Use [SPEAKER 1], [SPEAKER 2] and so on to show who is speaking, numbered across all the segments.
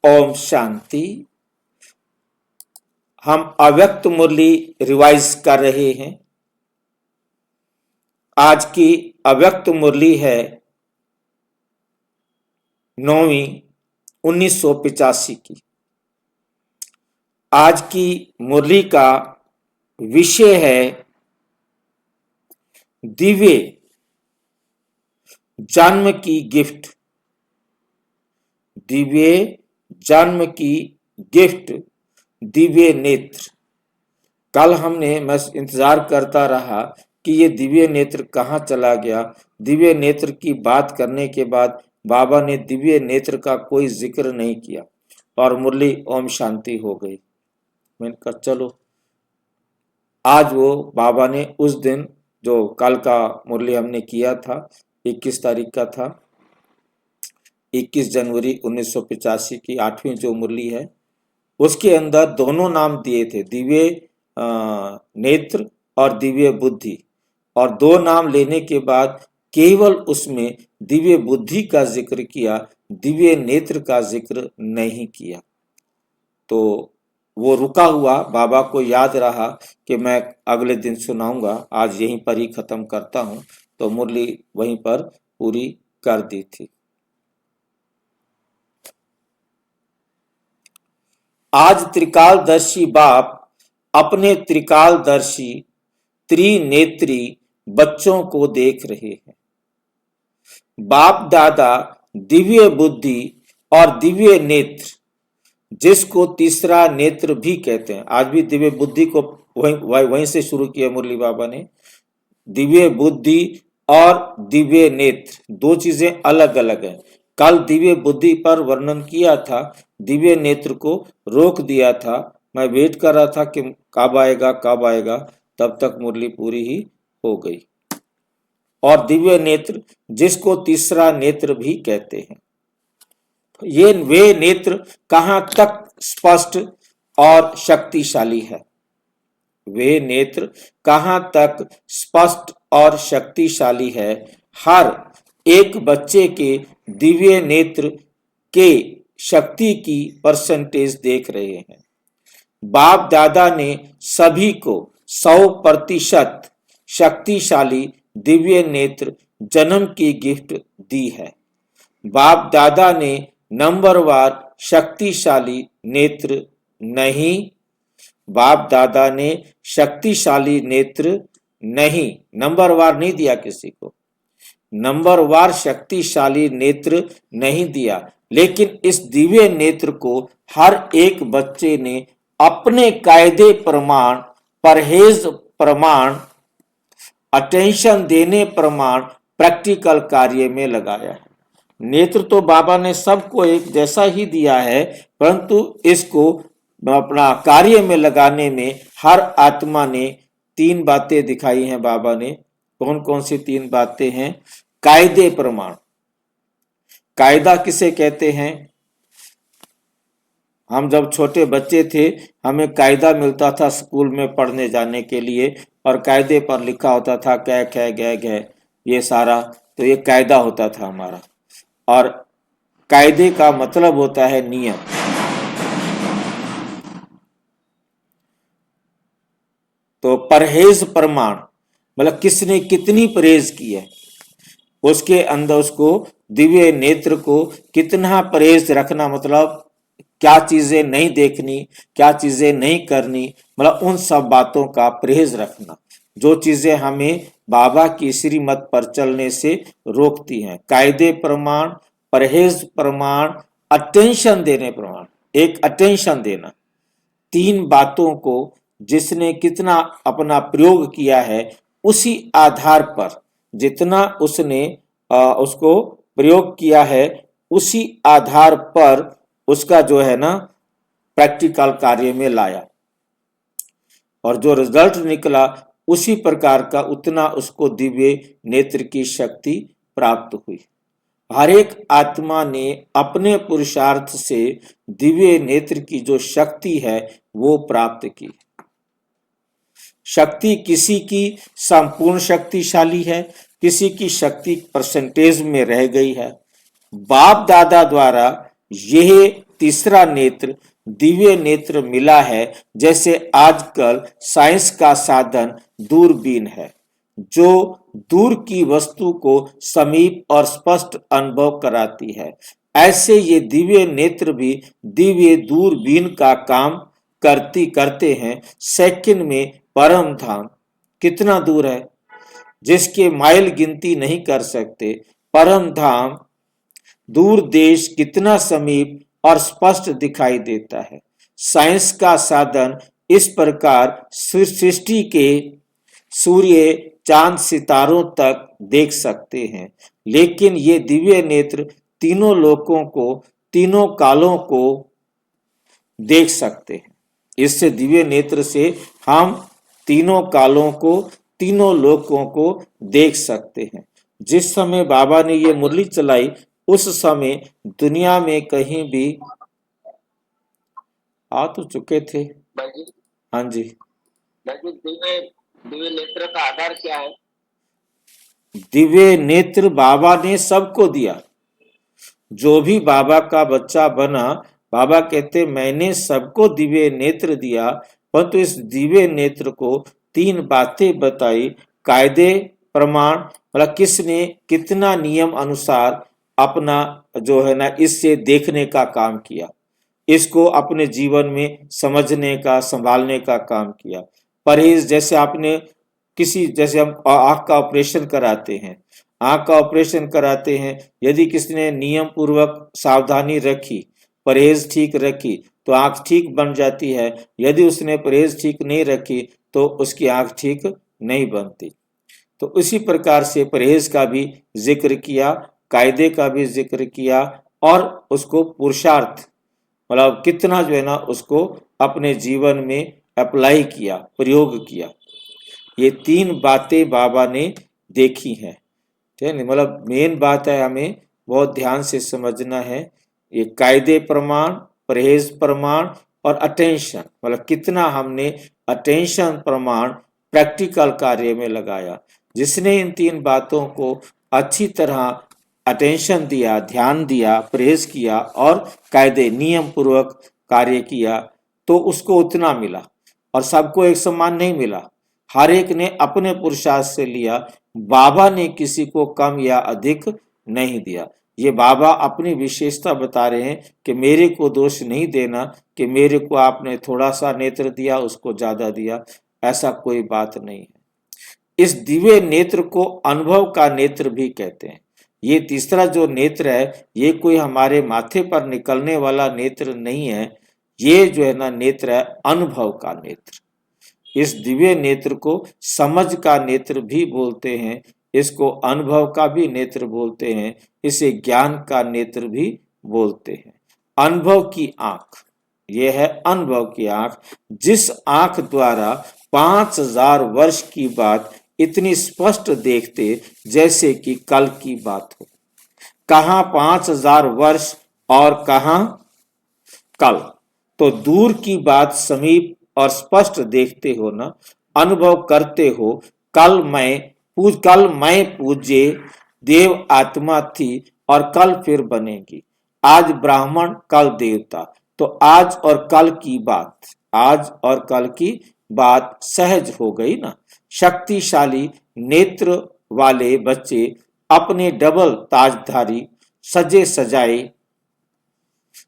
[SPEAKER 1] ओम शांति। हम अव्यक्त मुरली रिवाइज कर रहे हैं। आज की अव्यक्त मुरली है 9वीं 1985 की। आज की मुरली का विषय है दिव्य जन्म की गिफ्ट। दिव्य जन्म की गिफ्ट, दिव्य नेत्र। कल मैं इंतजार करता रहा कि ये दिव्य नेत्र कहाँ चला गया। दिव्य नेत्र की बात करने के बाद बाबा ने दिव्य नेत्र का कोई जिक्र नहीं किया और मुरली ओम शांति हो गई। मैंने कहा चलो आज वो बाबा ने उस दिन जो कल का मुरली हमने किया था 21 तारीख का था, 21 जनवरी 1985 की 8वीं जो मुरली है उसके अंदर दोनों नाम दिए थे, दिव्य नेत्र और दिव्य बुद्धि। और दो नाम लेने के बाद केवल उसमें दिव्य बुद्धि का जिक्र किया, दिव्य नेत्र का जिक्र नहीं किया। तो वो रुका हुआ बाबा को याद रहा कि मैं अगले दिन सुनाऊंगा, आज यहीं पर ही खत्म करता हूं। तो मुरली वहीं पर पूरी कर दी थी। आज त्रिकालदर्शी बाप अपने त्रिकालदर्शी त्रिनेत्री बच्चों को देख रहे हैं। बाप दादा दिव्य बुद्धि और दिव्य नेत्र, जिसको तीसरा नेत्र भी कहते हैं। आज भी दिव्य बुद्धि को वहीं से शुरू किया मुरली बाबा ने। दिव्य बुद्धि और दिव्य नेत्र दो चीजें अलग अलग हैं। कल दिव्य बुद्धि पर वर्णन किया था, दिव्य नेत्र को रोक दिया था। मैं वेट कर रहा था कि कब आएगा, तब तक मुरली पूरी ही हो गई। और दिव्य नेत्र जिसको तीसरा नेत्र भी कहते हैं, ये वे नेत्र कहां तक स्पष्ट और शक्तिशाली है। वे नेत्र कहां तक स्पष्ट और शक्तिशाली है। हर एक बच्चे के दिव्य नेत्र के शक्ति की परसेंटेज देख रहे हैं। बाप दादा ने सभी को 100% शक्तिशाली दिव्य नेत्र जन्म की गिफ्ट दी है। बाप दादा ने नंबरवार शक्तिशाली नेत्र नहीं, बाप दादा ने शक्तिशाली नेत्र नहीं, नंबरवार नहीं दिया किसी को, नंबरवार शक्तिशाली नेत्र नहीं दिया। लेकिन इस दिव्य नेत्र को हर एक बच्चे ने अपने कायदे प्रमाण, परहेज प्रमाण, अटेंशन देने प्रमाण प्रैक्टिकल कार्य में लगाया है। नेत्र तो बाबा ने सबको एक जैसा ही दिया है, परंतु इसको अपना कार्य में लगाने में हर आत्मा ने 3 बातें दिखाई हैं बाबा ने। कौन कौन सी 3 बातें हैं? कायदे प्रमाण। कायदा किसे कहते हैं? हम जब छोटे बच्चे थे हमें कायदा मिलता था स्कूल में पढ़ने जाने के लिए, और कायदे पर लिखा होता था कै कै गै गै, ये सारा। तो ये कायदा होता था हमारा। और कायदे का मतलब होता है नियम। तो परहेज प्रमाण मतलब किसने कितनी परहेज की है, उसके अंदर उसको दिव्य नेत्र को कितना परहेज रखना, मतलब क्या चीजें नहीं देखनी, क्या चीजें नहीं करनी, मतलब उन सब बातों का परहेज रखना जो चीजें हमें बाबा की श्रीमत पर चलने से रोकती हैं। कायदे प्रमाण, परहेज प्रमाण, अटेंशन देने प्रमाण। एक अटेंशन देना, 3 बातों को जिसने कितना अपना प्रयोग किया है उसी आधार पर, जितना उसने उसको प्रयोग किया है उसी आधार पर उसका जो है ना प्रैक्टिकल कार्य में लाया, और जो रिजल्ट निकला उसी प्रकार का उतना उसको दिव्य नेत्र की शक्ति प्राप्त हुई। हर एक आत्मा ने अपने पुरुषार्थ से दिव्य नेत्र की जो शक्ति है वो प्राप्त की। शक्ति किसी की संपूर्ण शक्तिशाली है, किसी की शक्ति परसेंटेज में रह गई है। बाप दादा द्वारा यह तीसरा नेत्र दिव्य नेत्र मिला है, जैसे आजकल साइंस का साधन दूरबीन है जो दूर की वस्तु को समीप और स्पष्ट अनुभव कराती है। ऐसे ये दिव्य नेत्र भी दिव्य दूरबीन का काम करते हैं। सेकंड में परम धाम कितना दूर है, जिसके माइल गिनती नहीं कर सकते। परम धाम दूर देश कितना समीप और स्पष्ट दिखाई देता है। साइंस का साधन इस प्रकार सृष्टि के सूर्य चांद सितारों तक देख सकते हैं, लेकिन ये दिव्य नेत्र तीनों लोकों को, तीनों कालों को देख सकते हैं। इससे दिव्य नेत्र से हम तीनों कालों को, तीनों लोकों को देख सकते हैं। जिस समय बाबा ने ये मुरली चलाई उस समय दुनिया में कहीं भी आ तो चुके थे। हाँ जी,
[SPEAKER 2] दिव्य नेत्र का आधार क्या है?
[SPEAKER 1] दिव्य नेत्र बाबा ने सबको दिया। जो भी बाबा का बच्चा बना, बाबा कहते मैंने सबको दिव्य नेत्र दिया, परंतु इस दिव्य नेत्र को तीन बातें बताई। कायदे प्रमाण, मतलब किसने कितना नियम अनुसार अपना जो है ना इससे देखने का काम किया, इसको अपने जीवन में समझने का, संभालने का काम किया। परहेज, जैसे आपने जैसे हम आंख का ऑपरेशन कराते हैं, आंख का ऑपरेशन कराते हैं, यदि किसी ने नियम पूर्वक सावधानी रखी, परहेज ठीक रखी तो आंख ठीक बन जाती है। यदि उसने परहेज ठीक नहीं रखी तो उसकी आंख ठीक नहीं बनती। तो उसी प्रकार से परहेज का भी जिक्र किया, कायदे का भी जिक्र किया और उसको पुरुषार्थ, मतलब कितना जो है ना उसको अपने जीवन में अप्लाई किया, प्रयोग किया। ये तीन बातें बाबा ने देखी हैं। ठीक है, मतलब मेन बात है हमें बहुत ध्यान से समझना है। ये कायदे प्रमाण, परहेज प्रमाण और अटेंशन, मतलब कितना हमने अटेंशन प्रमाण प्रैक्टिकल कार्य में लगाया। जिसने इन तीन बातों को अच्छी तरह अटेंशन दिया, ध्यान दिया, परहेज किया और कायदे नियम पूर्वक कार्य किया तो उसको उतना मिला। और सबको एक समान नहीं मिला, हर एक ने अपने पुरुषार्थ से लिया। बाबा ने किसी को कम या अधिक नहीं दिया। ये बाबा अपनी विशेषता बता रहे हैं कि मेरे को दोष नहीं देना कि मेरे को आपने थोड़ा सा नेत्र दिया, उसको ज्यादा दिया, ऐसा कोई बात नहीं है। इस दिव्य नेत्र को अनुभव का नेत्र भी कहते हैं। ये तीसरा जो नेत्र है, ये कोई हमारे माथे पर निकलने वाला नेत्र नहीं है। ये जो है ना नेत्र है अनुभव का नेत्र। इस दिव्य नेत्र को समझ का नेत्र भी बोलते हैं, इसको अनुभव का भी नेत्र बोलते हैं, इसे ज्ञान का नेत्र भी बोलते हैं। अनुभव की आंख, यह है अनुभव की आंख, जिस आंख द्वारा 5000 वर्ष की बात इतनी स्पष्ट देखते जैसे कि कल की बात हो। कहाँ 5000 वर्ष और कहाँ कल, तो दूर की बात समीप और स्पष्ट देखते हो ना, अनुभव करते हो। कल मैं पूज्य देव आत्मा थी और कल फिर बनेगी। आज ब्राह्मण कल देवता, तो आज और कल की बात, आज और कल की बात सहज हो गई ना। शक्तिशाली नेत्र वाले बच्चे अपने डबल ताजधारी सजे सजाए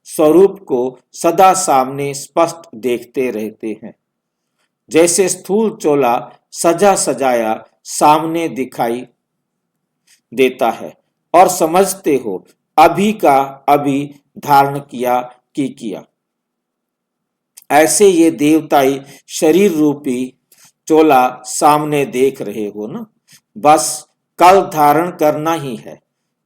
[SPEAKER 1] स्वरूप को सदा सामने स्पष्ट देखते रहते हैं। जैसे स्थूल चोला सजा सजाया सामने दिखाई देता है और समझते हो अभी का अभी धारण किया। ऐसे ये देवताई शरीर रूपी चोला सामने देख रहे हो ना, बस कल धारण करना ही है।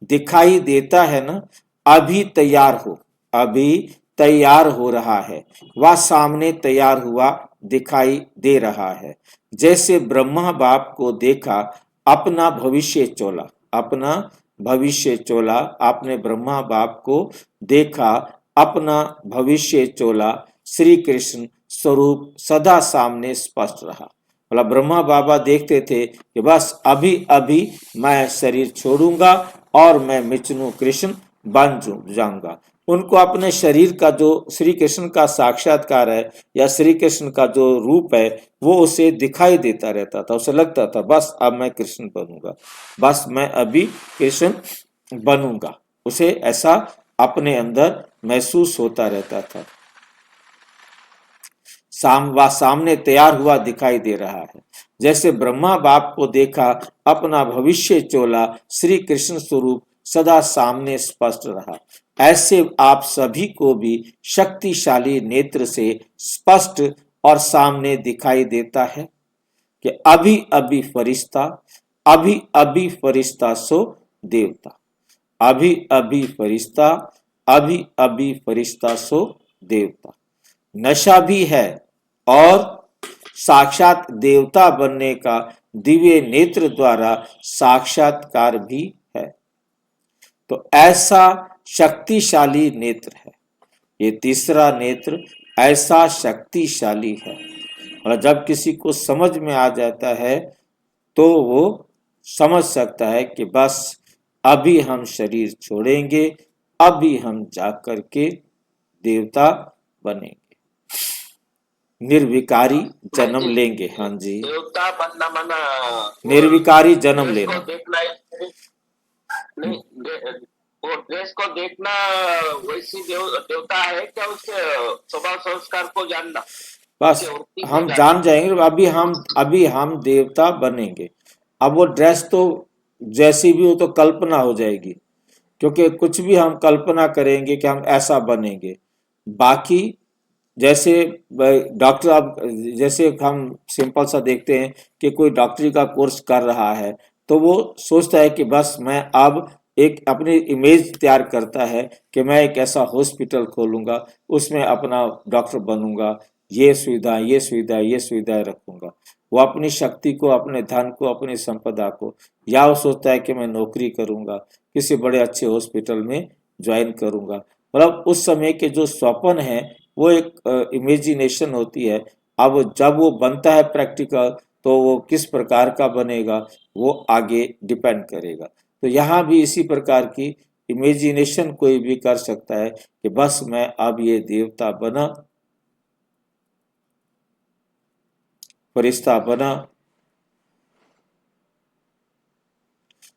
[SPEAKER 1] दिखाई देता है ना, अभी तैयार हो, अभी तैयार हो रहा है, वह सामने तैयार हुआ दिखाई दे रहा है। जैसे ब्रह्मा बाप को देखा अपना भविष्य चोला, आपने ब्रह्मा बाप को देखा अपना भविष्य चोला, श्री कृष्ण स्वरूप सदा सामने स्पष्ट रहा। मतलब ब्रह्मा बाबा देखते थे कि बस अभी अभी मैं शरीर छोड़ूंगा और मैं विष्णु कृष्ण बन जाऊंगा। उनको अपने शरीर का जो श्री कृष्ण का साक्षात्कार है या श्री कृष्ण का जो रूप है वो उसे दिखाई देता रहता था। उसे लगता था बस अब मैं कृष्ण बनूंगा, बस मैं अभी कृष्ण बनूंगा। उसे ऐसा अपने अंदर महसूस होता रहता था। सामने तैयार हुआ दिखाई दे रहा है। जैसे ब्रह्मा बाप को देखा, अपना भविष्य चोला श्री कृष्ण स्वरूप सदा सामने स्पष्ट रहा। ऐसे आप सभी को भी शक्तिशाली नेत्र से स्पष्ट और सामने दिखाई देता है कि अभी अभी फरिश्ता, अभी अभी फरिश्ता सो देवता, अभी अभी फरिश्ता, अभी अभी फरिश्ता सो देवता। नशा भी है और साक्षात देवता बनने का दिव्य नेत्र द्वारा साक्षात्कार भी है। तो ऐसा शक्तिशाली नेत्र है ये तीसरा नेत्र, ऐसा शक्तिशाली है। और जब किसी को समझ में आ जाता है तो वो समझ सकता है कि बस अभी हम शरीर छोड़ेंगे, अभी हम जाकर के देवता बनेंगे, निर्विकारी जन्म लेंगे। हाँ जी,
[SPEAKER 2] देवता बनना माना
[SPEAKER 1] निर्विकारी जन्म
[SPEAKER 2] देश को
[SPEAKER 1] लेना।
[SPEAKER 2] देखना नहीं, वो देश को देखना वैसी देवता है क्या? उसके स्वभाव संस्कार को जानना,
[SPEAKER 1] बस
[SPEAKER 2] उसके वृत्ति को
[SPEAKER 1] हम
[SPEAKER 2] जानना।
[SPEAKER 1] जान जाएंगे अभी हम देवता बनेंगे। अब वो ड्रेस तो जैसी भी हो तो कल्पना हो जाएगी, क्योंकि कुछ भी हम कल्पना करेंगे कि हम ऐसा बनेंगे। बाकी जैसे डॉक्टर, अब जैसे हम सिंपल सा देखते हैं कि कोई डॉक्टरी का कोर्स कर रहा है तो वो सोचता है कि बस मैं अब एक अपनी इमेज तैयार करता है कि मैं एक ऐसा हॉस्पिटल खोलूंगा, उसमें अपना डॉक्टर बनूंगा, ये सुविधाएं रखूंगा। वो अपनी शक्ति को, अपने धन को, अपनी संपदा को, या वो सोचता है कि मैं नौकरी करूंगा, किसी बड़े अच्छे हॉस्पिटल में ज्वाइन करूंगा। मतलब उस समय के जो स्वप्न है वो एक इमेजिनेशन होती है। अब जब वो बनता है प्रैक्टिकल तो वो किस प्रकार का बनेगा वो आगे डिपेंड करेगा। तो यहाँ भी इसी प्रकार की इमेजिनेशन कोई भी कर सकता है कि बस मैं अब ये देवता बना, फरिश्ता बना।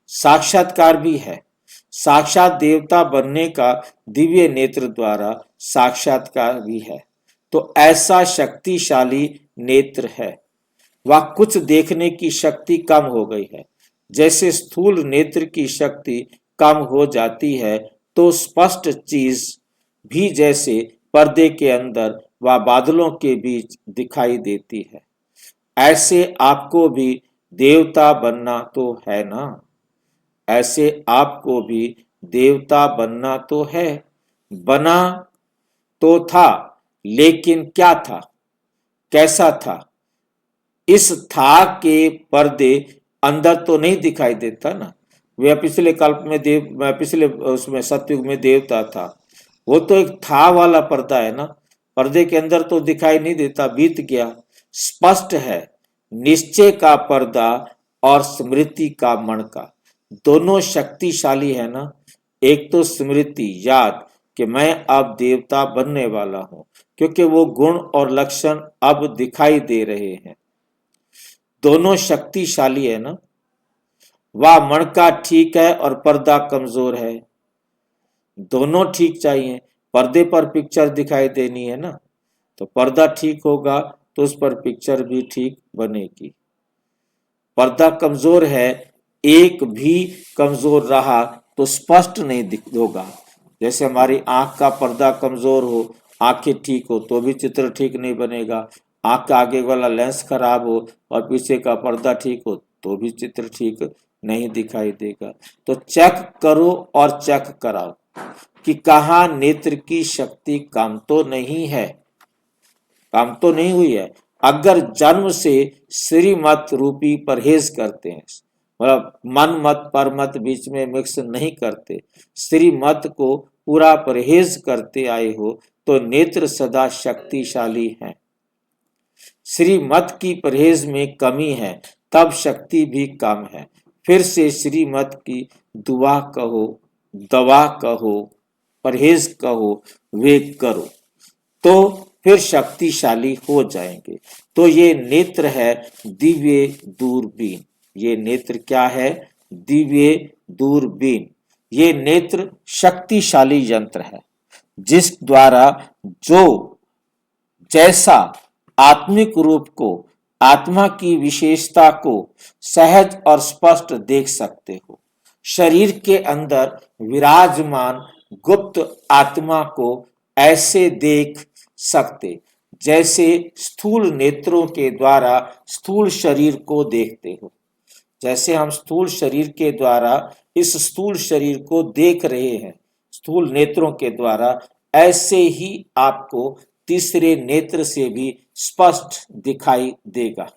[SPEAKER 1] साक्षात्कार भी है, साक्षात देवता बनने का दिव्य नेत्र द्वारा साक्षात्कार भी है। तो ऐसा शक्तिशाली नेत्र है। वह कुछ देखने की शक्ति कम हो गई है। जैसे स्थूल नेत्र की शक्ति कम हो जाती है तो स्पष्ट चीज भी जैसे पर्दे के अंदर व बादलों के बीच दिखाई देती है। ऐसे आपको भी देवता बनना तो है ना, ऐसे आपको भी देवता बनना तो है। बना तो था, लेकिन क्या था, कैसा था? इस था के पर्दे अंदर तो नहीं दिखाई देता ना। वह पिछले कल्प में पिछले उसमें सतयुग में देवता था, वो तो एक था वाला पर्दा है ना, पर्दे के अंदर तो दिखाई नहीं देता, बीत गया। स्पष्ट है निश्चय का पर्दा और स्मृति का मणका, दोनों शक्तिशाली है ना। एक तो स्मृति, याद कि मैं अब देवता बनने वाला हूं, क्योंकि वो गुण और लक्षण अब दिखाई दे रहे हैं। दोनों शक्तिशाली है ना। वह मणका ठीक है और पर्दा कमजोर है, दोनों ठीक चाहिए। पर्दे पर पिक्चर दिखाई देनी है ना, तो पर्दा ठीक होगा तो उस पर पिक्चर भी ठीक बनेगी। पर्दा कमजोर है, एक भी कमजोर रहा तो स्पष्ट नहीं होगा। जैसे हमारी आंख का पर्दा कमजोर हो, आंखें ठीक हो तो भी चित्र ठीक नहीं बनेगा। आंख का आगे वाला लेंस खराब हो और पीछे का पर्दा ठीक हो तो भी चित्र ठीक नहीं दिखाई देगा। तो चेक करो और चेक कराओ कि कहाँ नेत्र की शक्ति कम तो नहीं है, काम तो नहीं हुई है। अगर जन्म से श्रीमत रूपी परहेज करते हैं, मतलब मन मत पर मत बीच में मिक्स नहीं करते, श्रीमत को पूरा परहेज करते आए हो तो नेत्र सदा शक्तिशाली हैं। श्रीमत की परहेज में कमी है तब शक्ति भी कम है। फिर से श्रीमत की दुआ कहो, दवा कहो, परहेज कहो वे करो, तो फिर शक्तिशाली हो जाएंगे। तो ये नेत्र है दिव्य दूरबीन। ये नेत्र क्या है? दिव्य दूरबीन। ये नेत्र शक्तिशाली यंत्र है जिस द्वारा जो जैसा आत्मिक रूप को, आत्मा की विशेषता को सहज और स्पष्ट देख सकते हो। शरीर के अंदर विराजमान गुप्त आत्मा को ऐसे देख सकते जैसे स्थूल नेत्रों के द्वारा स्थूल शरीर को देखते हो। जैसे हम स्थूल शरीर के द्वारा इस स्थूल शरीर को देख रहे हैं स्थूल नेत्रों के द्वारा, ऐसे ही आपको तीसरे नेत्र से भी स्पष्ट दिखाई देगा।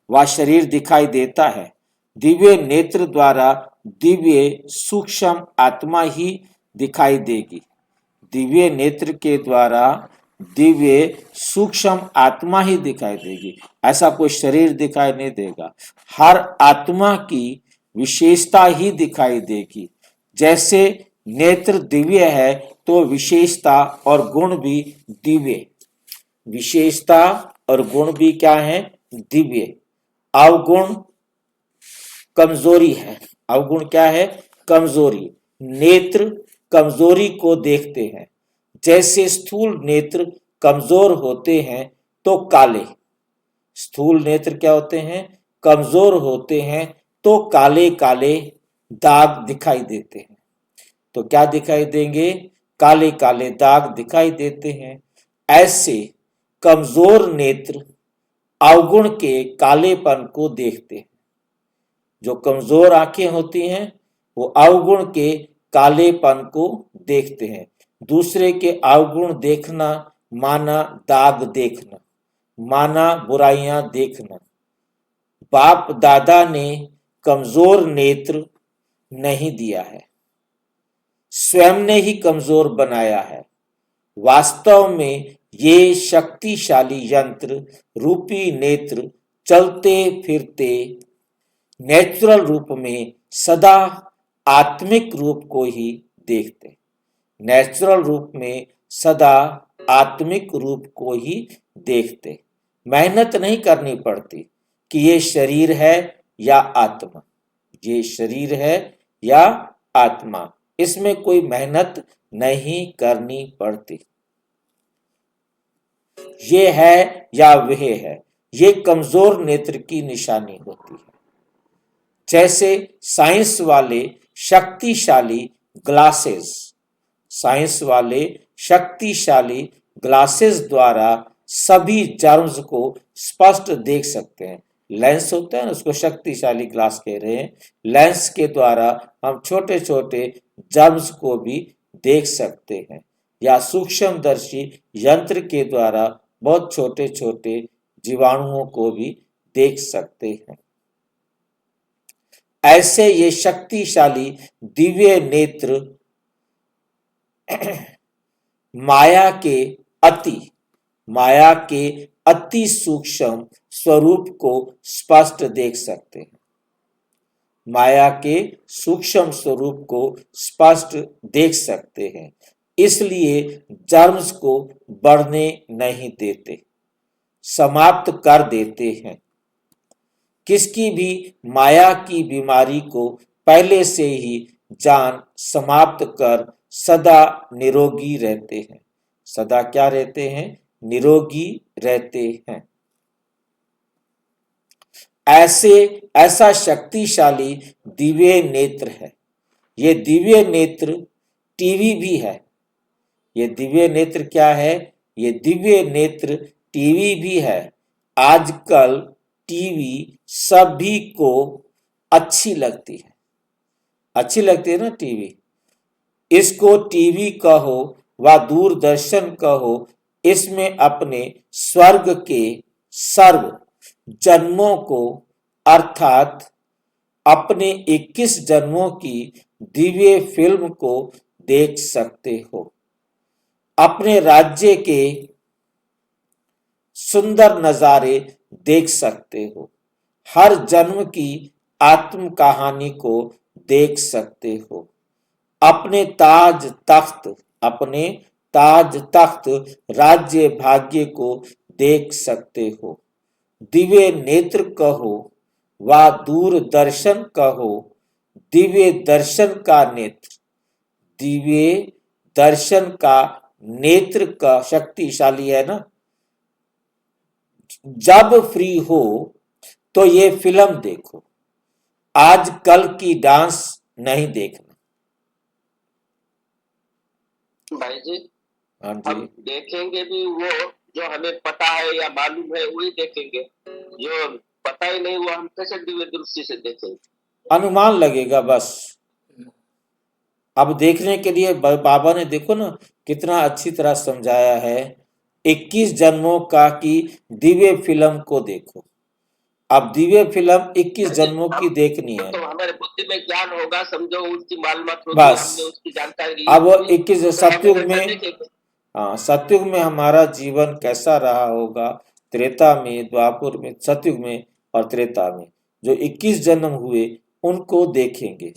[SPEAKER 1] वह शरीर दिखाई देता है। दिव्य नेत्र द्वारा दिव्य सूक्ष्म आत्मा ही दिखाई देगी। दिव्य नेत्र के द्वारा दिव्य सूक्ष्म आत्मा ही दिखाई देगी, ऐसा कोई शरीर दिखाई नहीं देगा। हर आत्मा की विशेषता ही दिखाई देगी। जैसे नेत्र दिव्य है तो विशेषता और गुण भी दिव्य। विशेषता और गुण भी क्या है? दिव्य। अवगुण कमजोरी है। अवगुण क्या है? कमजोरी। नेत्र कमजोरी को देखते हैं। जैसे स्थूल नेत्र कमजोर होते हैं तो काले, स्थूल नेत्र क्या होते हैं? कमजोर होते हैं तो काले काले दाग दिखाई देते हैं। तो क्या दिखाई देंगे? काले काले दाग दिखाई देते हैं। ऐसे कमजोर नेत्र अवगुण के कालेपन को देखते हैं। जो कमजोर आंखें होती हैं वो अवगुण के कालेपन को देखते हैं। दूसरे के अवगुण देखना माना दाग देखना, माना बुराइयां देखना। बाप दादा ने कमजोर नेत्र नहीं दिया है, स्वयं ने ही कमजोर बनाया है। वास्तव में ये शक्तिशाली यंत्र रूपी नेत्र चलते फिरते नेचुरल रूप में सदा आत्मिक रूप को ही देखते। नेचुरल रूप में सदा आत्मिक रूप को ही देखते। मेहनत नहीं करनी पड़ती कि ये शरीर है या आत्मा, ये शरीर है या आत्मा, इसमें कोई मेहनत नहीं करनी पड़ती। ये है या वह है, ये कमजोर नेत्र की निशानी होती है। जैसे साइंस वाले शक्तिशाली ग्लासेस, साइंस वाले शक्तिशाली ग्लासेस द्वारा सभी जर्म्स को स्पष्ट देख सकते हैं। लेंस होता है ना, उसको शक्तिशाली ग्लास कह रहे हैं। लेंस के द्वारा हम छोटे छोटे जर्म्स को भी देख सकते हैं, या सूक्ष्मदर्शी यंत्र के द्वारा बहुत छोटे छोटे जीवाणुओं को भी देख सकते हैं। ऐसे ये शक्तिशाली दिव्य नेत्र माया के अति सूक्ष्म स्वरूप को स्पष्ट देख सकते हैं। माया के सूक्ष्म स्वरूप को स्पष्ट देख सकते हैं, इसलिए जर्म्स को बढ़ने नहीं देते, समाप्त कर देते हैं। किसकी भी माया की बीमारी को पहले से ही जान समाप्त कर सदा निरोगी रहते हैं। सदा क्या रहते हैं? निरोगी रहते हैं। ऐसा शक्तिशाली दिव्य नेत्र है। ये दिव्य नेत्र टीवी भी है। ये दिव्य नेत्र क्या है? ये दिव्य नेत्र टीवी भी है। आजकल टीवी सभी को अच्छी लगती है। अच्छी लगती है ना टीवी। इसको टीवी कहो व दूरदर्शन कहो, इसमें अपने स्वर्ग के सर्व जन्मों को अर्थात अपने 21 जन्मों की दिव्य फिल्म को देख सकते हो। अपने राज्य के सुंदर नजारे देख सकते हो। हर जन्म की आत्म कहानी को देख सकते हो। अपने ताज तख्त राज्य भाग्य को देख सकते हो। दिव्य नेत्र कहो व दूरदर्शन कहो, दिव्य दर्शन का नेत्र, दिव्य दर्शन का नेत्र का शक्तिशाली है ना। जब फ्री हो तो ये फिल्म देखो, आजकल की डांस नहीं देखना।
[SPEAKER 2] भाई जी,
[SPEAKER 1] हाँ
[SPEAKER 2] हम
[SPEAKER 1] जी,
[SPEAKER 2] देखेंगे भी वो जो हमें पता है या मालूम है वही देखेंगे, जो पता ही नहीं वो हम कैसे दिव्य दृष्टि से देखेंगे।
[SPEAKER 1] अनुमान लगेगा बस। अब देखने के लिए बाबा ने देखो ना कितना अच्छी तरह समझाया है, 21 जन्मों का की दिव्य फिल्म को देखो। अब दिव्य फिल्म 21 जन्मों की देखनी है
[SPEAKER 2] तो हमारे बुद्धि में ज्ञान होगा, समझो उसकी मालूमात होगी,
[SPEAKER 1] बस।
[SPEAKER 2] हमने उसकी जानकारी
[SPEAKER 1] अब
[SPEAKER 2] ली होगी,
[SPEAKER 1] 21
[SPEAKER 2] तो हम
[SPEAKER 1] सतयुग
[SPEAKER 2] उधर
[SPEAKER 1] में,
[SPEAKER 2] देखेंगे।
[SPEAKER 1] हाँ सतयुग में हमारा जीवन कैसा रहा होगा, त्रेता में, द्वापर में, सतयुग में और त्रेता में जो 21 जन्म हुए उनको देखेंगे।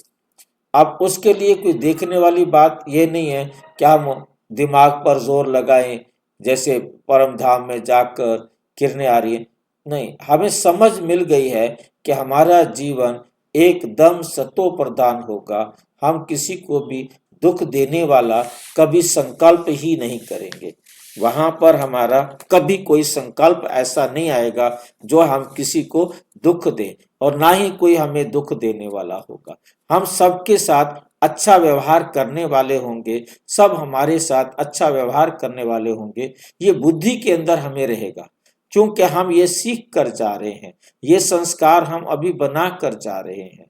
[SPEAKER 1] अब उसके लिए कोई देखने वाली बात ये नहीं है कि हम दिमाग पर जोर लगाएं जैसे परम धाम में जाकर किरणें आ रही है। नहीं, हमें समझ मिल गई है कि हमारा जीवन एकदम सतो प्रधान होगा। हम किसी को भी दुख देने वाला कभी संकल्प ही नहीं करेंगे। वहां पर हमारा कभी कोई संकल्प ऐसा नहीं आएगा जो हम किसी को दुख दें, और ना ही कोई हमें दुख देने वाला होगा। हम सबके साथ अच्छा व्यवहार करने वाले होंगे, सब हमारे साथ अच्छा व्यवहार करने वाले होंगे। ये बुद्धि के अंदर हमें रहेगा, क्योंकि हम ये सीख कर जा रहे हैं, ये संस्कार हम अभी बना कर जा रहे हैं।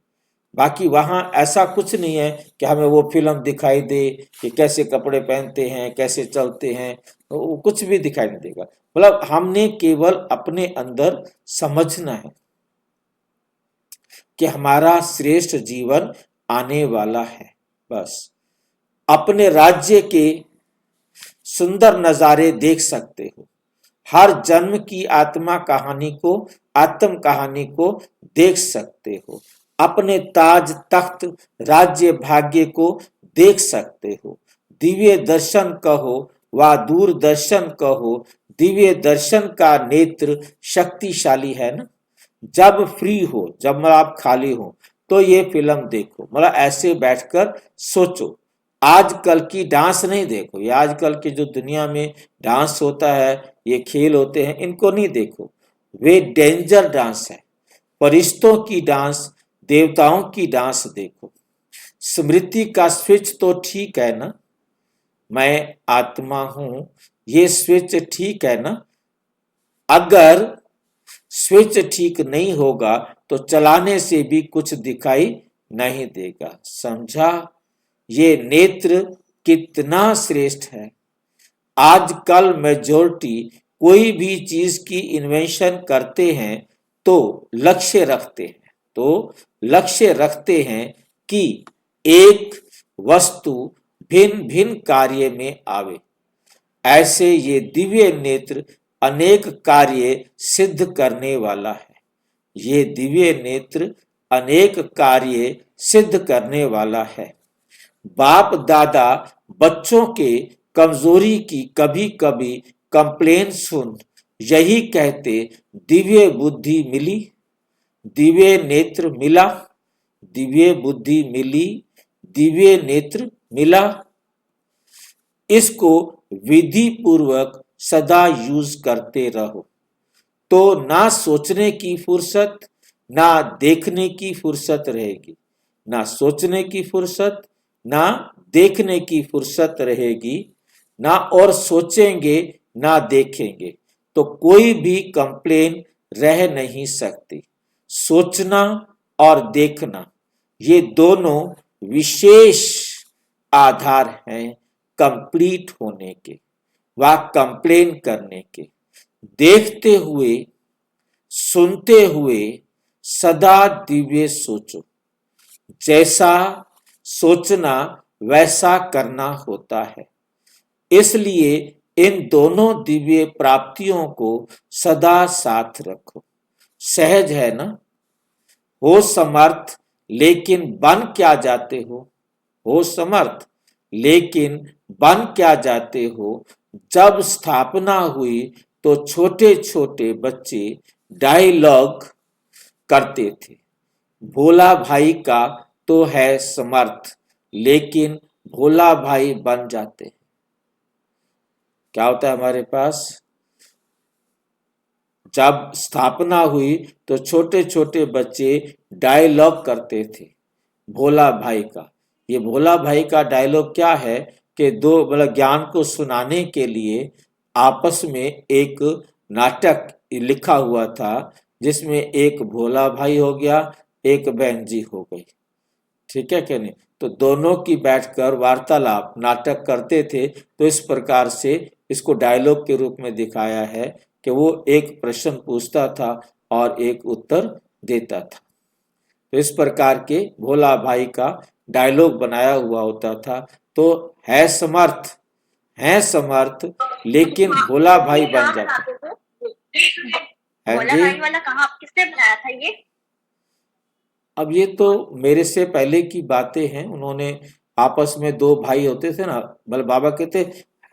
[SPEAKER 1] बाकी वहां ऐसा कुछ नहीं है कि हमें वो फिल्म दिखाई दे कि कैसे कपड़े पहनते हैं, कैसे चलते हैं, वो कुछ भी दिखाई नहीं देगा। मतलब हमने केवल अपने अंदर समझना है कि हमारा श्रेष्ठ जीवन आने वाला है। बस अपने राज्य के सुंदर नजारे देख सकते हो। हर जन्म की आत्म कहानी को देख सकते हो। अपने ताज तख्त राज्य भाग्य को देख सकते हो। दिव्य दर्शन कहो व दूरदर्शन कहो, दिव्य दर्शन का नेत्र शक्तिशाली है ना। जब फ्री हो, जब आप खाली हो तो ये फिल्म देखो। मतलब ऐसे बैठकर सोचो, आजकल की डांस नहीं देखो। ये आजकल की जो दुनिया में डांस होता है, ये खेल होते हैं, इनको नहीं देखो। वे डेंजर डांस है। फरिश्तों की डांस, देवताओं की डांस देखो। स्मृति का स्विच तो ठीक है ना, मैं आत्मा हूं, ये स्विच ठीक है ना। अगर स्विच ठीक नहीं होगा तो चलाने से भी कुछ दिखाई नहीं देगा। समझा? ये नेत्र कितना श्रेष्ठ है। आजकल मेजॉरिटी कोई भी चीज की इन्वेंशन करते हैं तो लक्ष्य रखते हैं कि एक वस्तु भिन्न भिन्न कार्य में आवे। ऐसे ये दिव्य नेत्र अनेक कार्य सिद्ध करने वाला है। ये दिव्य नेत्र अनेक कार्य सिद्ध करने वाला है। बाप दादा बच्चों के कमजोरी की कभी कभी कंप्लेन सुन यही कहते, दिव्य बुद्धि मिली, दिव्य नेत्र मिला, दिव्य बुद्धि मिली, दिव्य नेत्र मिला। इसको विधि पूर्वक सदा यूज करते रहो तो ना सोचने की फुर्सत, ना देखने की फुर्सत रहेगी। ना सोचने की फुर्सत, ना देखने की फुर्सत रहेगी। ना और सोचेंगे ना देखेंगे तो कोई भी कंप्लेन रह नहीं सकती। सोचना और देखना ये दोनों विशेष आधार हैं कंप्लीट होने के व कंप्लेन करने के। देखते हुए सुनते हुए सदा दिव्य सोचो। जैसा सोचना वैसा करना होता है। इसलिए इन दोनों दिव्य प्राप्तियों को सदा साथ रखो। सहज है ना? हो समर्थ लेकिन बन क्या जाते हो समर्थ लेकिन बन क्या जाते हो। जब स्थापना हुई तो छोटे छोटे बच्चे डायलॉग करते थे, भोला भाई का तो है समर्थ लेकिन भोला भाई बन जाते हैं। क्या होता है हमारे पास, जब स्थापना हुई तो छोटे छोटे बच्चे डायलॉग करते थे भोला भाई का। ये भोला भाई का डायलॉग क्या है कि दो मतलब ज्ञान को सुनाने के लिए आपस में एक नाटक लिखा हुआ था, जिसमें एक भोला भाई हो गया, एक बहन जी हो गई। ठीक है कि नहीं। तो दोनों की बैठकर वार्तालाप नाटक करते थे। तो इस प्रकार से इसको डायलॉग के रूप में दिखाया है कि वो एक प्रश्न पूछता था और एक उत्तर देता था। तो इस प्रकार के भोला भाई का डायलॉग बनाया हुआ होता था। तो है समर्थ लेकिन भोला भाई बन जाते। हाँ
[SPEAKER 3] भोला
[SPEAKER 1] जी।
[SPEAKER 3] भाई वाला कहाँ किसने बनाया था ये?
[SPEAKER 1] अब ये तो मेरे से पहले की बातें हैं। उन्होंने आपस में दो भाई होते थे ना, मतलब बाबा कहते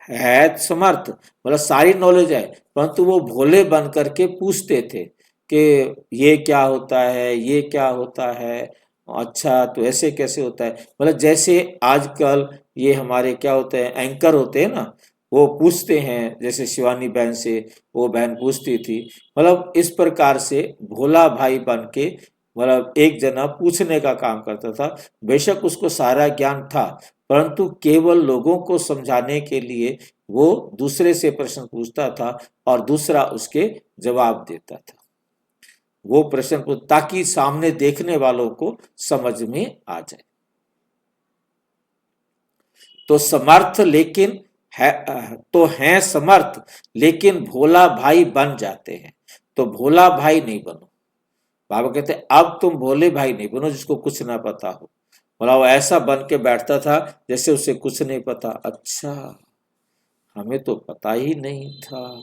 [SPEAKER 1] है समर्थ मतलब सारी नॉलेज है, परंतु वो भोले बन करके पूछते थे कि ये क्या होता है, ये क्या होता है, अच्छा तो ऐसे कैसे होता है। मतलब जैसे आजकल ये हमारे क्या होते हैं एंकर होते हैं ना, वो पूछते हैं, जैसे शिवानी बहन से वो बहन पूछती थी। मतलब इस प्रकार से भोला भाई बन के मतलब एक जना पूछने का काम करता था। बेशक उसको सारा ज्ञान था, परंतु केवल लोगों को समझाने के लिए वो दूसरे से प्रश्न पूछता था और दूसरा उसके जवाब देता था। वो प्रश्न पूछ ताकि सामने देखने वालों को समझ में आ जाए। तो समर्थ लेकिन है तो हैं समर्थ लेकिन भोला भाई बन जाते हैं। तो भोला भाई नहीं बनो। बाबा कहते अब तुम भोले भाई नहीं बनो जिसको कुछ ना पता हो। बोला वो ऐसा बन के बैठता था जैसे उसे कुछ नहीं पता। अच्छा हमें तो पता ही नहीं था,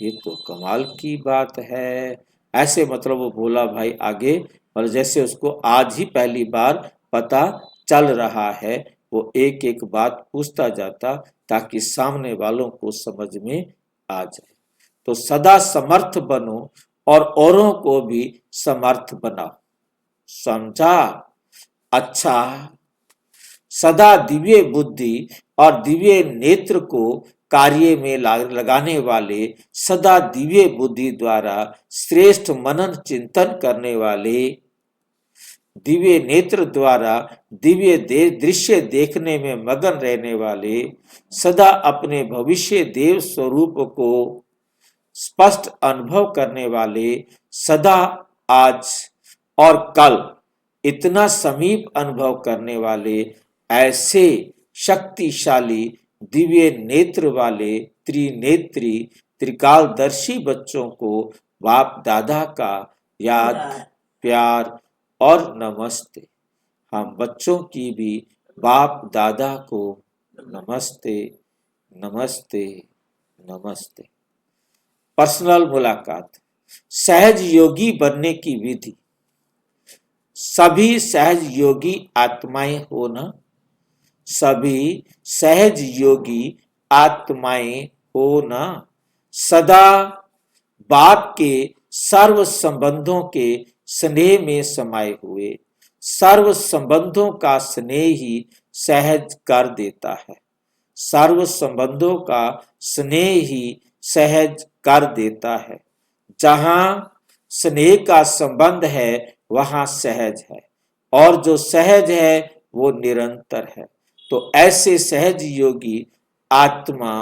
[SPEAKER 1] ये तो कमाल की बात है। ऐसे मतलब वो भोला भाई आगे और जैसे उसको आज ही पहली बार पता चल रहा है, वो एक एक बात पूछता जाता ताकि सामने वालों को समझ में आ जाए। तो सदा समर्थ बनो और औरों को भी समर्थ बनाओ। समझा? अच्छा, सदा दिव्य बुद्धि और दिव्य नेत्र को कार्य में लगाने वाले, सदा दिव्य बुद्धि द्वारा श्रेष्ठ मनन चिंतन करने वाले, दिव्य नेत्र द्वारा दिव्य दृश्य देखने में मगन रहने वाले, सदा अपने भविष्य देव स्वरूप को स्पष्ट अनुभव करने वाले, सदा आज और कल इतना समीप अनुभव करने वाले, ऐसे शक्तिशाली दिव्य नेत्र वाले त्रिनेत्री त्रिकालदर्शी बच्चों को बाप दादा का याद, प्यार और नमस्ते। हम बच्चों की भी बाप दादा को नमस्ते नमस्ते नमस्ते। पर्सनल मुलाकात। सहज योगी बनने की विधि। सभी सहज योगी आत्माएं हो ना, सभी सहज योगी आत्माएं हो ना, सदा बाप के सर्व संबंधों के स्नेह में समाये हुए। सर्व संबंधों का स्नेह ही सहज कर देता है। सर्व संबंधों का स्नेह ही सहज कर देता है। जहां स्नेह का संबंध है वहां सहज है, और जो सहज है वो निरंतर है। तो ऐसे सहज योगी आत्मा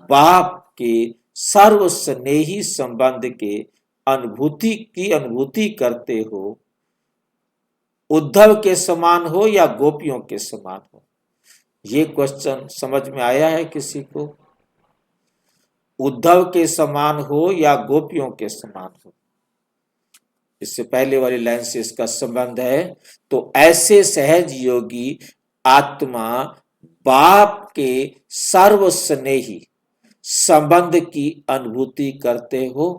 [SPEAKER 1] बाप के सर्व स्नेही संबंध के अनुभूति करते हो। उद्धव के समान हो या गोपियों के समान हो, ये क्वेश्चन समझ में आया है किसी को? उद्धव के समान हो या गोपियों के समान हो, इससे पहले वाली लाइन से इसका संबंध है। तो ऐसे सहज योगी आत्मा बाप के सर्व स्नेही संबंध की अनुभूति करते हो।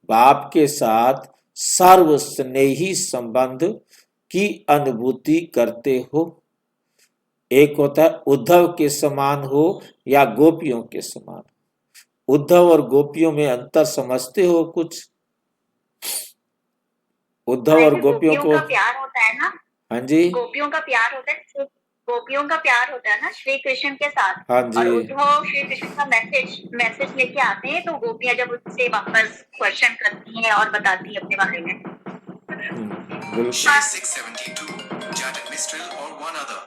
[SPEAKER 1] बाप के साथ सर्व स्नेही संबंध की अनुभूति करते हो। एक होता है उद्धव के समान हो या गोपियों के समान। उद्धव और गोपियों में अंतर समझते हो कुछ? उद्धव और गोपियों को,
[SPEAKER 3] का प्यार होता है ना?
[SPEAKER 1] हाँ जी,
[SPEAKER 3] गोपियों का प्यार होता है, गोपियों का प्यार होता है ना श्री कृष्ण के साथ।
[SPEAKER 1] हाँ
[SPEAKER 3] और
[SPEAKER 1] जी,
[SPEAKER 3] उद्धव श्री कृष्ण का मैसेज लेके आते हैं, तो गोपियां जब उससे वापस क्वेश्चन करती हैं और बताती है अपने बारे में।
[SPEAKER 1] बिल्कुल।
[SPEAKER 4] She 672, Janet Mistral or one other.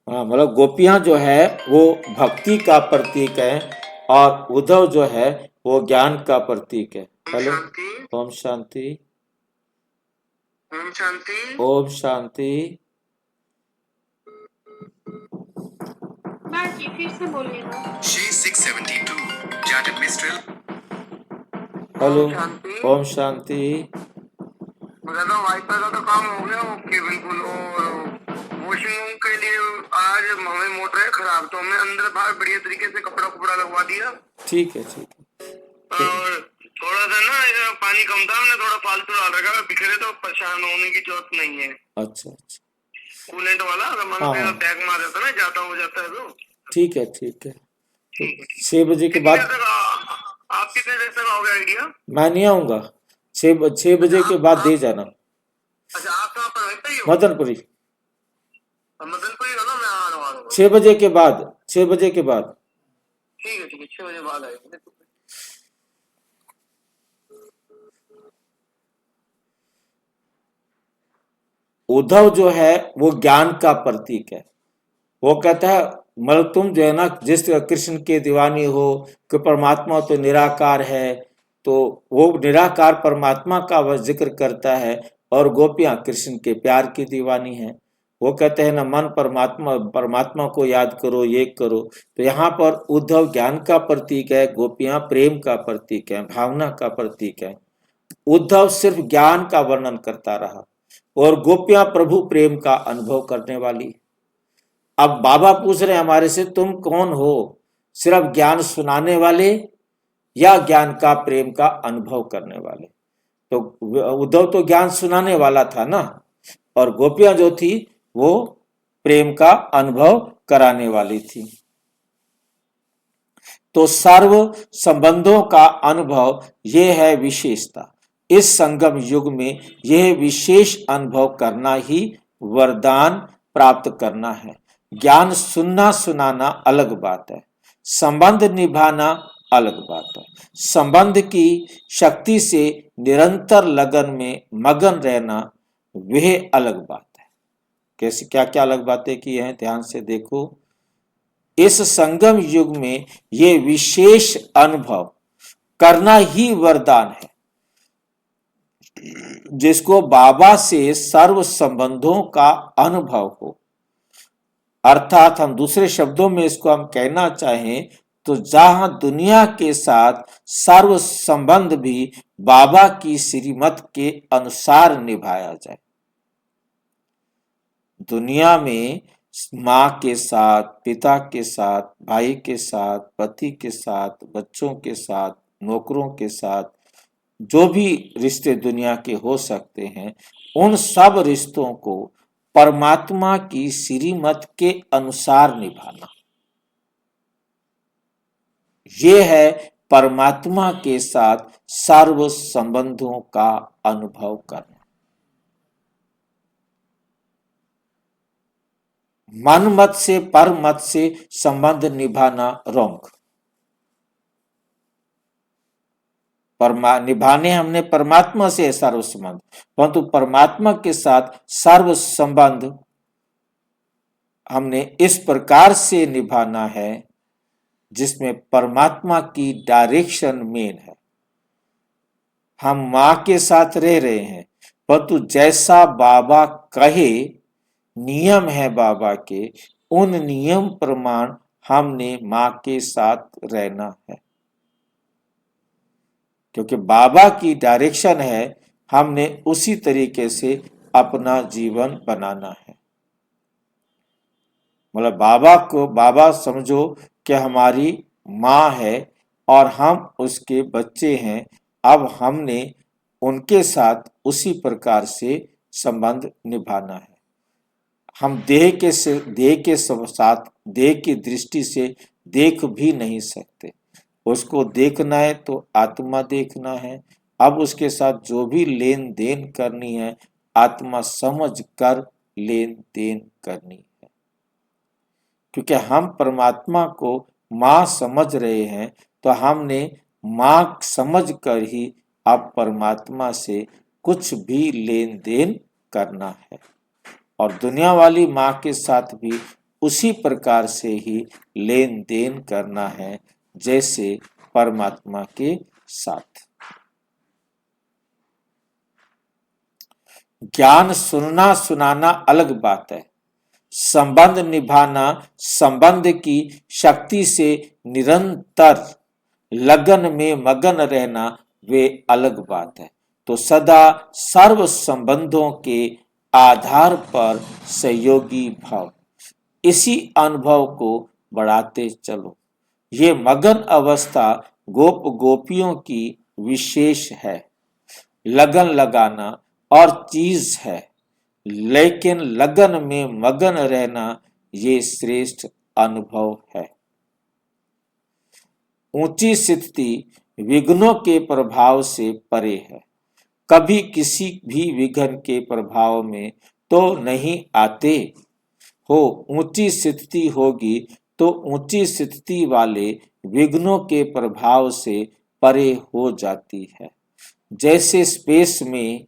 [SPEAKER 1] हाँ, मतलब गोपियां जो है वो भक्ति का प्रतीक है और उद्धव जो है वो ज्ञान का प्रतीक है। हेलो, ओम शांति,
[SPEAKER 2] ओम शांति।
[SPEAKER 1] ओम शांति।
[SPEAKER 3] जी फिर से बोलिएगा।
[SPEAKER 4] She 672, Janet Mistral.
[SPEAKER 1] Hello,
[SPEAKER 2] Om Shanti.
[SPEAKER 1] Om Shanti.
[SPEAKER 2] मेरा वाईफाई का तो काम हो गया, ओके बिल्कुल। और वॉशिंग के लिए आज हमें मोटर खराब, तो हमने अंदर बाहर बढ़िया तरीके से कपड़ा लगवा दिया।
[SPEAKER 1] ठीक है, ठीक है।
[SPEAKER 2] और थोड़ा सा ना पानी कम था, हमने थोड़ा फालतू डाल रखा, बिखरे तो परेशान होने की जरूरत नहीं है।
[SPEAKER 1] अच्छा अच्छा,
[SPEAKER 2] कूलेंट वाला अगर
[SPEAKER 1] हाँ,
[SPEAKER 2] मैंने
[SPEAKER 1] हाँ।
[SPEAKER 2] बैग मार देता ना, जाता हो जाता है तो
[SPEAKER 1] ठीक है, ठीक है। तो
[SPEAKER 2] ठीक है।
[SPEAKER 1] 6 बजे के
[SPEAKER 2] कितनी
[SPEAKER 1] बाद
[SPEAKER 2] देर तक आप कितने देर तक आओगे आइडिया?
[SPEAKER 1] मैं नहीं आऊंगा। 6 बजे के बाद दे जाना।
[SPEAKER 2] अच्छा, आप कहाँ पर वहीं पे ही हो?
[SPEAKER 1] मदनपुरी।
[SPEAKER 2] मदनपुरी हो ना, मैं आ रहा हूँ।
[SPEAKER 1] 6 बजे के बाद, 6 बजे के बाद।
[SPEAKER 2] ठीक है, 6 बजे बाद आएंगे।
[SPEAKER 1] उद्धव जो है वो ज्ञान का प्रतीक है। वो कहता है मतलब तुम जो है ना, जिस कृष्ण के दीवानी हो कि परमात्मा तो निराकार है, तो वो निराकार परमात्मा का वह जिक्र करता है और गोपियां कृष्ण के प्यार की दीवानी है। वो कहते हैं ना, मन परमात्मा को याद करो, ये करो। तो यहाँ पर उद्धव ज्ञान का प्रतीक है, गोपियां प्रेम का प्रतीक है, भावना का प्रतीक है। उद्धव सिर्फ ज्ञान का वर्णन करता रहा और गोपियां प्रभु प्रेम का अनुभव करने वाली। अब बाबा पूछ रहे हैं हमारे से, तुम कौन हो? सिर्फ ज्ञान सुनाने वाले या ज्ञान का प्रेम का अनुभव करने वाले? तो उद्धव तो ज्ञान सुनाने वाला था ना, और गोपियां जो थी वो प्रेम का अनुभव कराने वाली थी। तो सर्व संबंधों का अनुभव ये है विशेषता। इस संगम युग में यह विशेष अनुभव करना ही वरदान प्राप्त करना है। ज्ञान सुनना सुनाना अलग बात है, संबंध निभाना अलग बात है। संबंध की शक्ति से निरंतर लगन में मगन रहना वह अलग बात है। कैसे, क्या क्या अलग बातें की हैं, ध्यान से देखो। इस संगम युग में ये विशेष अनुभव करना ही वरदान है, जिसको बाबा से सर्व संबंधों का अनुभव हो। अर्थात हम दूसरे शब्दों में इसको हम कहना चाहें तो जहां दुनिया के साथ सर्व संबंध भी बाबा की श्रीमत के अनुसार निभाया जाए। दुनिया में माँ के साथ, पिता के साथ, भाई के साथ, पति के साथ, बच्चों के साथ, नौकरों के साथ, जो भी रिश्ते दुनिया के हो सकते हैं, उन सब रिश्तों को परमात्मा की श्रीमत के अनुसार निभाना, ये है परमात्मा के साथ सर्व संबंधों का अनुभव करना। मन मत से, पर मत से संबंध निभाना रॉन्ग। निभाने हमने परमात्मा से सर्व संबंध, परंतु परमात्मा के साथ सर्व संबंध हमने इस प्रकार से निभाना है जिसमें परमात्मा की डायरेक्शन मेन है। हम माँ के साथ रह रहे हैं, परंतु जैसा बाबा कहे, नियम है बाबा के, उन नियम प्रमाण हमने माँ के साथ रहना है, क्योंकि बाबा की डायरेक्शन है। हमने उसी तरीके से अपना जीवन बनाना है। मतलब बाबा समझो कि हमारी माँ है और हम उसके बच्चे हैं। अब हमने उनके साथ उसी प्रकार से संबंध निभाना है। हम देह के साथ देह की दृष्टि से देख भी नहीं सकते। उसको देखना है तो आत्मा देखना है। अब उसके साथ जो भी लेन देन करनी है आत्मा समझ कर लेन देन करनी है। क्योंकि हम परमात्मा को माँ समझ रहे हैं तो हमने माँ समझ कर ही अब परमात्मा से कुछ भी लेन देन करना है। और दुनिया वाली माँ के साथ भी उसी प्रकार से ही लेन देन करना है जैसे परमात्मा के साथ। ज्ञान सुनना सुनाना अलग बात है, संबंध निभाना, संबंध की शक्ति से निरंतर लगन में मगन रहना वे अलग बात है। तो सदा सर्व संबंधों के आधार पर सहयोगी भाव, इसी अनुभव को बढ़ाते चलो। ये मगन अवस्था गोप गोपियों की विशेष है। लगन लगाना और चीज है, लेकिन लगन में मगन रहना ये श्रेष्ठ अनुभव है। ऊंची स्थिति विघ्नों के प्रभाव से परे है। कभी किसी भी विघ्न के प्रभाव में तो नहीं आते हो। ऊंची स्थिति होगी तो ऊंची स्थिति वाले विघ्नों के प्रभाव से परे हो जाती है। जैसे स्पेस में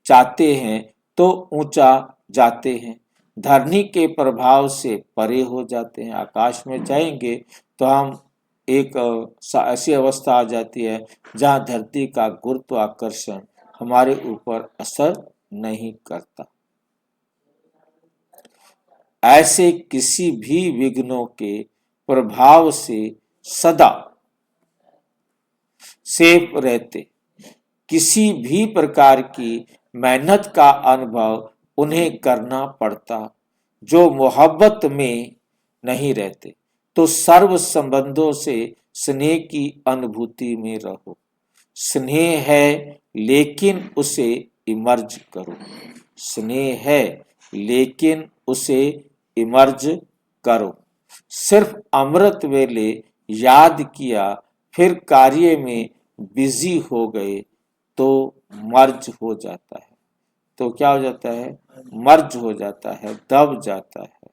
[SPEAKER 1] जाते हैं तो ऊंचा जाते हैं, धरनी के प्रभाव से परे हो जाते हैं। आकाश में जाएंगे तो हम एक ऐसी अवस्था आ जाती है जहां धरती का गुरुत्वाकर्षण हमारे ऊपर असर नहीं करता। ऐसे किसी भी विघ्नों के प्रभाव से सदा सेफ रहते। किसी भी प्रकार की मेहनत का अनुभव उन्हें करना पड़ता। जो मोहब्बत में नहीं रहते तो सर्व संबंधों से स्नेह की अनुभूति में रहो। स्नेह है लेकिन उसे इमर्ज करो। स्नेह है लेकिन उसे इमर्ज करो। सिर्फ अमृत वेले याद किया फिर कार्य में बिजी हो गए तो मर्ज हो जाता है। तो क्या हो जाता है? मर्ज हो जाता है, दब जाता है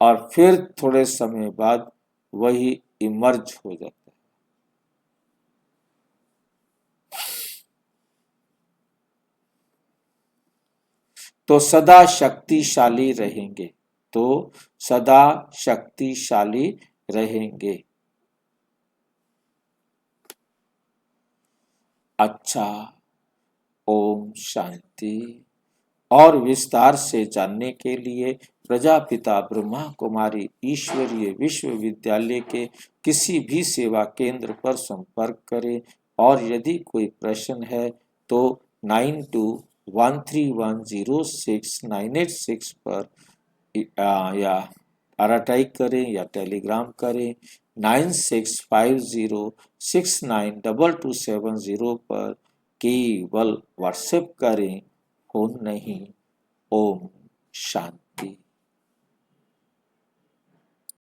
[SPEAKER 1] और फिर थोड़े समय बाद वही इमर्ज हो जाता है। तो सदा शक्तिशाली रहेंगे। तो सदा शक्तिशाली रहेंगे। अच्छा, ओम शांति। और विस्तार से जानने के लिए प्रजापिता ब्रह्मा कुमारी ईश्वरीय विश्वविद्यालय के किसी भी सेवा केंद्र पर संपर्क करें। और यदि कोई प्रश्न है तो 9213106986 पर या टाइप करें या टेलीग्राम करें। 9650692270 पर केवल व्हाट्सएप करें, फोन नहीं। ओम शांति।